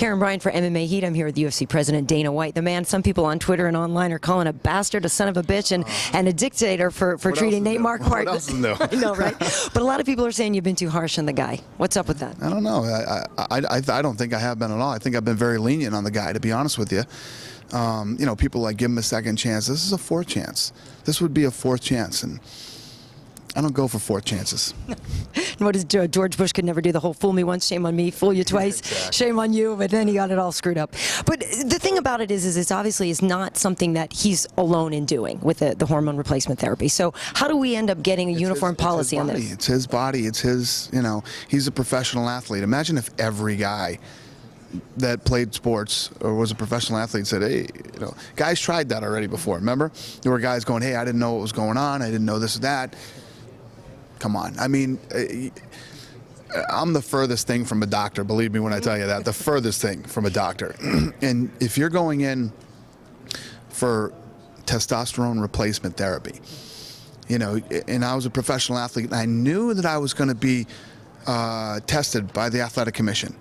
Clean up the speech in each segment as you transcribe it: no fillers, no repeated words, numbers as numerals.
Karyn Bryant for MMA H.E.A.T. I'm here with UFC President Dana White, the man some people on Twitter and online are calling a bastard, a son of a bitch, and a dictator for treating Nate Marquardt. What else is new? I know, right? But a lot of people are saying you've been too harsh on the guy. What's up with that? I don't know. I don't think I have been at all. I think I've been very lenient on the guy, to be honest with you. You know, people like give him a second chance. This is a fourth chance. This would be a fourth chance, and I don't go for fourth chances. What is George Bush could never do the whole fool me once, shame on me, fool you twice, Exactly. Shame on you, but then he got it all screwed up. But the thing about it is it's obviously is not something that he's alone in doing with the hormone replacement therapy. So how do we end up getting a uniform policy on this? It's his body. It's his, you know, he's a professional athlete. Imagine if every guy that played sports or was a professional athlete said, hey, you know, guys tried that already before. Remember? There were guys going, hey, I didn't know what was going on. I didn't know this or that. Come on. I mean, I'm the furthest thing from a doctor, believe me when I tell you that, the furthest thing from a doctor. And if you're going in for testosterone replacement therapy, you know, and I was a professional athlete, and I knew that I was going to be tested by the athletic commission,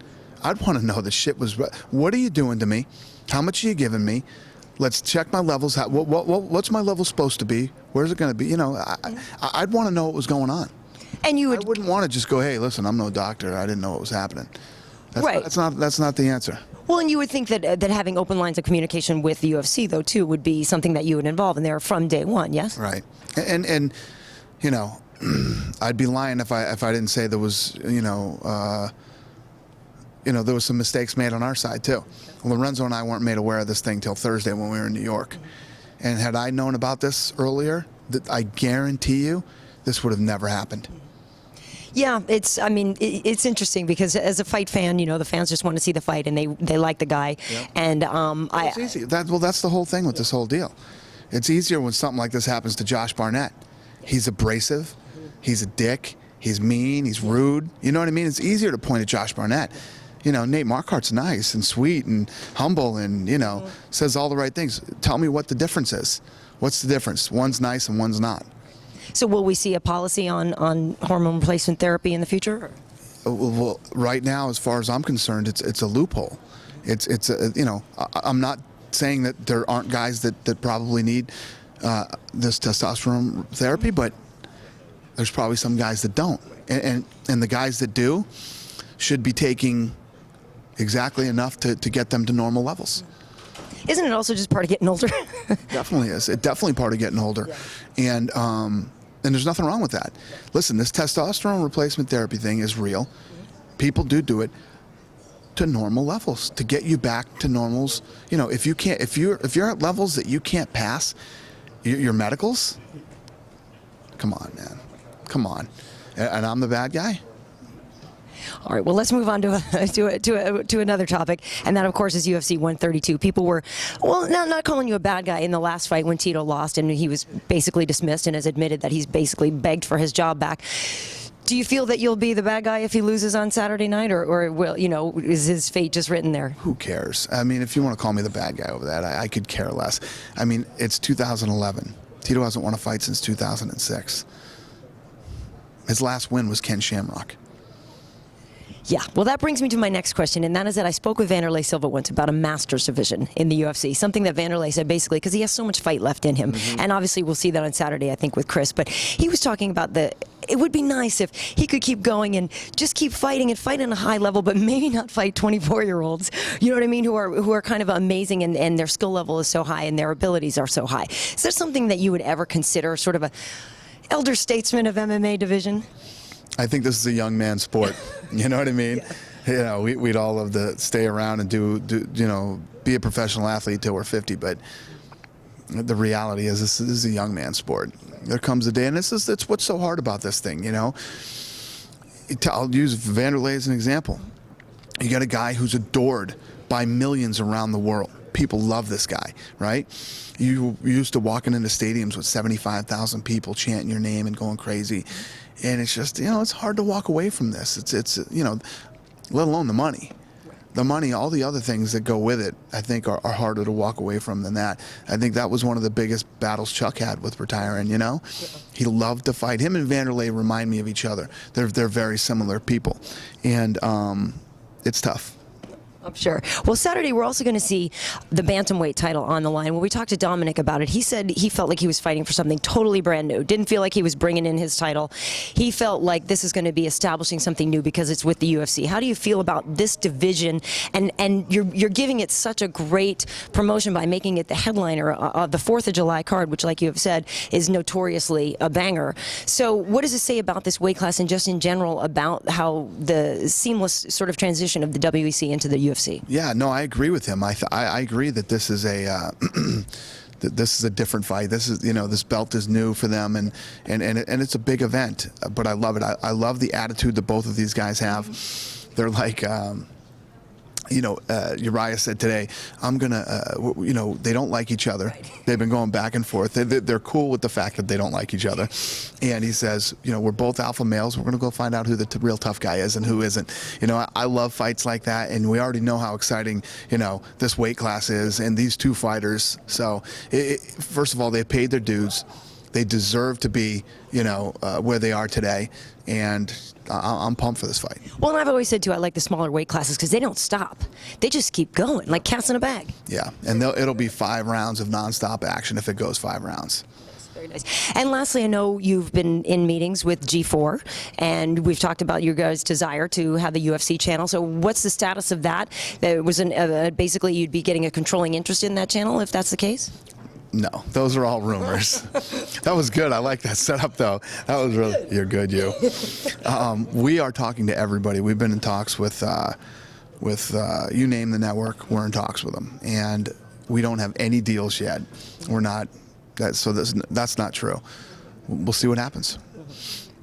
I'd want to know the shit was, what are you doing to me? How much are you giving me? Let's check my levels. What's my level supposed to be? Where's it going to be? You know, I'd want to know what was going on. And you would, I wouldn't want to just go, hey, listen, I'm no doctor. I didn't know what was happening. Right. That's not the answer. Well, and you would think that having open lines of communication with the UFC, though, too, would be something that you would involve in there from day one, yes? Right. And you know, I'd be lying if I didn't say there was, you know, there was some mistakes made on our side, too. Lorenzo and I weren't made aware of this thing till Thursday when we were in New York. And had I known about this earlier, I guarantee you this would have never happened. Yeah, it's interesting because as a fight fan, you know, the fans just want to see the fight and they like the guy. Yep. And it's easy. That's the whole thing with this whole deal. It's easier when something like this happens to Josh Barnett. He's abrasive, he's a dick, he's mean, he's rude. You know what I mean? It's easier to point at Josh Barnett. You know, Nate Marquardt's nice and sweet and humble and, you know, says all the right things. Tell me what the difference is. What's the difference? One's nice and one's not. So will we see a policy on hormone replacement therapy in the future? Well, right now, as far as I'm concerned, it's a loophole. It's a, you know, I'm not saying that there aren't guys that probably need this testosterone therapy, but there's probably some guys that don't. And the guys that do should be taking exactly enough to get them to normal levels. Isn't it also just part of getting older? Definitely is. It's definitely part of getting older. Yeah. And there's nothing wrong with that. Listen, this testosterone replacement therapy thing is real. People do it to normal levels to get you back to normals. You know, if you're at levels that you can't pass your medicals, come on, man. Come on. And I'm the bad guy? All right, well, let's move on to another topic, and that, of course, is UFC 132. People were, well, not calling you a bad guy in the last fight when Tito lost, and he was basically dismissed and has admitted that he's basically begged for his job back. Do you feel that you'll be the bad guy if he loses on Saturday night, or will, you know, is his fate just written there? Who cares? I mean, if you want to call me the bad guy over that, I could care less. I mean, it's 2011. Tito hasn't won a fight since 2006. His last win was Ken Shamrock. Yeah, well, that brings me to my next question, and that is that I spoke with Wanderlei Silva once about a master's division in the UFC, something that Wanderlei said basically because he has so much fight left in him, and obviously we'll see that on Saturday, I think, with Chris, but he was talking about it would be nice if he could keep going and just keep fighting and fight on a high level, but maybe not fight 24-year-olds, you know what I mean, who are kind of amazing and their skill level is so high and their abilities are so high. Is there something that you would ever consider sort of a elder statesman of MMA division? I think this is a young man's sport. You know what I mean? Yeah. You know, we'd all love to stay around and do you know, be a professional athlete till we're 50, but the reality is this is a young man's sport. There comes a day, and it's what's so hard about this thing, you know? I'll use Wanderlei as an example. You got a guy who's adored by millions around the world. People love this guy, right? You used to walking into stadiums with 75,000 people chanting your name and going crazy. And it's just, you know, it's hard to walk away from this. It's you know, let alone the money. The money, all the other things that go with it, I think are harder to walk away from than that. I think that was one of the biggest battles Chuck had with retiring, you know? He loved to fight. Him and Wanderlei remind me of each other. They're very similar people. And it's tough. I'm sure. Well, Saturday we're also going to see the bantamweight title on the line. When we talked to Dominic about it, he said he felt like he was fighting for something totally brand new. Didn't feel like he was bringing in his title. He felt like this is going to be establishing something new because it's with the UFC. How do you feel about this division? And you're giving it such a great promotion by making it the headliner of the 4th of July card, which, like you have said, is notoriously a banger. So what does it say about this weight class and just in general about how the seamless sort of transition of the WEC into the UFC? Yeah, no, I agree with him. I agree that this is a that this is a different fight. This is, this belt is new for them, and it's a big event. But I love it. I love the attitude that both of these guys have. They're like, Urijah said today, I'm gonna, they don't like each other. Right. They've been going back and forth. They're cool with the fact that they don't like each other. And he says, we're both alpha males. We're gonna go find out who the real tough guy is and who isn't. I love fights like that, and we already know how exciting, this weight class is and these two fighters. So, first of all, they paid their dues. They deserve to be, where they are today, and I'm pumped for this fight. Well, and I've always said, too, I like the smaller weight classes because they don't stop. They just keep going, like cats in a bag. Yeah, and it'll be 5 rounds of nonstop action if it goes 5 rounds. Very nice. And lastly, I know you've been in meetings with G4, and we've talked about your guys' desire to have the UFC channel. So what's the status of that? There was basically you'd be getting a controlling interest in that channel, if that's the case? No, those are all rumors. That was good. I like that setup, though. That was really, you're good, you. We are talking to everybody. We've been in talks with you name the network. We're in talks with them, and we don't have any deals yet. We're not. That's not true. We'll see what happens.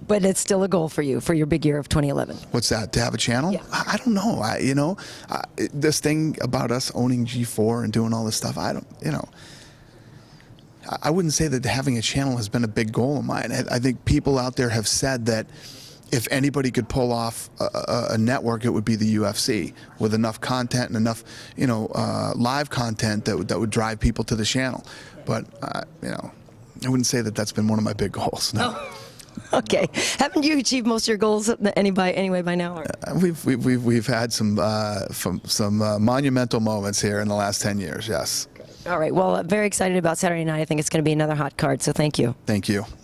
But it's still a goal for you for your big year of 2011. What's that? To have a channel? Yeah. I don't know. This thing about us owning G4 and doing all this stuff. I wouldn't say that having a channel has been a big goal of mine. I think people out there have said that if anybody could pull off a network, it would be the UFC with enough content and enough, live content that would drive people to the channel. But, I wouldn't say that that's been one of my big goals. No. Oh. Okay. Haven't you achieved most of your goals anyway by now? Or? We've had some monumental moments here in the last 10 years. Yes. All right. Well, very excited about Saturday night. I think it's going to be another hot card. So thank you. Thank you.